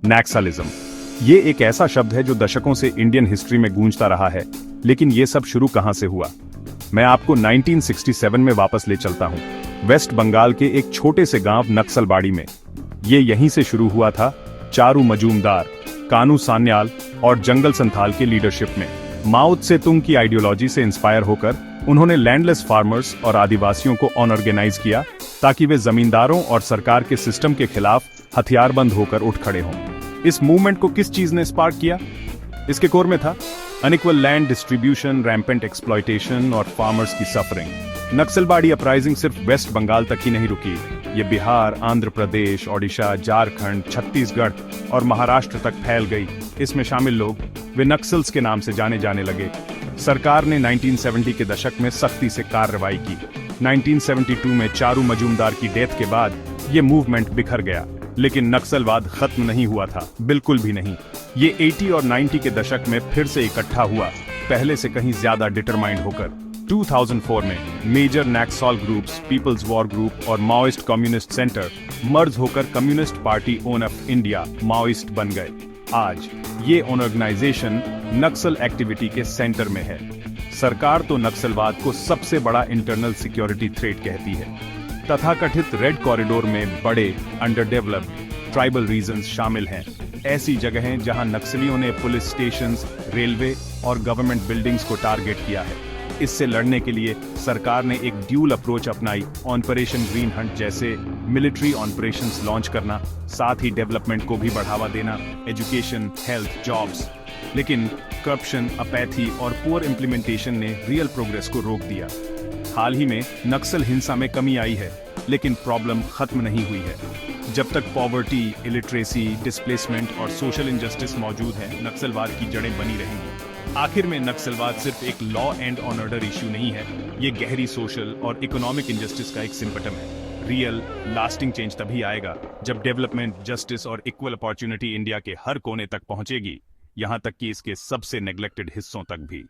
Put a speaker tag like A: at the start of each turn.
A: नक्सलिज्म, ये एक ऐसा शब्द है जो दशकों से इंडियन हिस्ट्री में गूंजता रहा है, लेकिन ये सब शुरू कहां से हुआ? मैं आपको 1967 में वापस ले चलता हूं, वेस्ट बंगाल के एक छोटे से गांव नक्सलबाड़ी में। ये यहीं से शुरू हुआ था, चारू मजूमदार, कानू सान्याल और जंगल संथाल के लीडरशिप में। माओ त्से तुंग की आइडियोलॉजी से इंस्पायर होकर उन्होंने लैंडलेस फार्मर्स और आदिवासियों को ऑर्गेनाइज किया ताकि वे जमींदारों और सरकार के सिस्टम के खिलाफ हथियारबंद होकर उठ खड़े हों। इस मूवमेंट को किस चीज ने स्पार्क किया? इसके कोर में था unequal land distribution, rampant exploitation और फार्मर्स की सफरिंग। नक्सलबाड़ी अपराइजिंग सिर्फ वेस्ट बंगाल तक ही नहीं रुकी, ये बिहार, आंध्र प्रदेश, ओडिशा, झारखंड, छत्तीसगढ़ और महाराष्ट्र तक फैल गई। इसमें शामिल लोग वे नक्सल्स के नाम से जाने जाने लगे। सरकार ने 1970 के दशक में सख्ती से कार्रवाई की। 1972 में चारू मजूमदार की डेथ के बाद ये मूवमेंट बिखर गया, लेकिन नक्सलवाद खत्म नहीं हुआ था, बिल्कुल भी नहीं। ये 80 और 90 के दशक में फिर से इकट्ठा हुआ, पहले से कहीं ज्यादा डिटरमाइंड होकर। 2004 में मेजर नक्सल ग्रुप्स, पीपल्स वॉर ग्रुप और माओइस्ट कम्युनिस्ट सेंटर मर्ज होकर communist party of India Maoist बन गए। आज ये ऑर्गेनाइजेशन नक्सल एक्टिविटी के सेंटर में है। सरकार तो नक्सलवाद को सबसे बड़ा इंटरनल सिक्योरिटी थ्रेट कहती है। तथाकथित रेड कॉरिडोर में बड़े अंडरडेवलप्ड ट्राइबल रीजन्स शामिल हैं, ऐसी जगहें जहां नक्सलियों ने पुलिस स्टेशंस, रेलवे और गवर्नमेंट बिल्डिंग्स को टारगेट किया है। इससे लड़ने के लिए सरकार ने एक ड्यूल अप्रोच अपनाई, ऑपरेशन ग्रीन हंट जैसे मिलिट्री ऑपरेशंस लॉन्च करना, साथ ही डेवलपमेंट को भी बढ़ावा देना, एजुकेशन, हेल्थ, जॉब्स। लेकिन करप्शन, अपैथी और पुअर इम्प्लीमेंटेशन ने रियल प्रोग्रेस को रोक दिया। हाल ही में नक्सल हिंसा में कमी आई है, लेकिन प्रॉब्लम खत्म नहीं हुई है। जब तक पॉवर्टी, इलिटरेसी, डिस्प्लेसमेंट और सोशल इनजस्टिस मौजूद है, नक्सलवाद की जड़ें बनी रहेंगी। आखिर में नक्सलवाद सिर्फ एक लॉ एंड ऑर्डर इश्यू नहीं है, ये गहरी सोशल और इकोनॉमिक इनजस्टिस का एक सिम्पटम है। रियल लास्टिंग चेंज तभी आएगा जब डेवलपमेंट, जस्टिस और इक्वल अपॉर्चुनिटी इंडिया के हर कोने तक पहुंचेगी, यहां तक कि इसके सबसे नेग्लेक्टेड हिस्सों तक भी।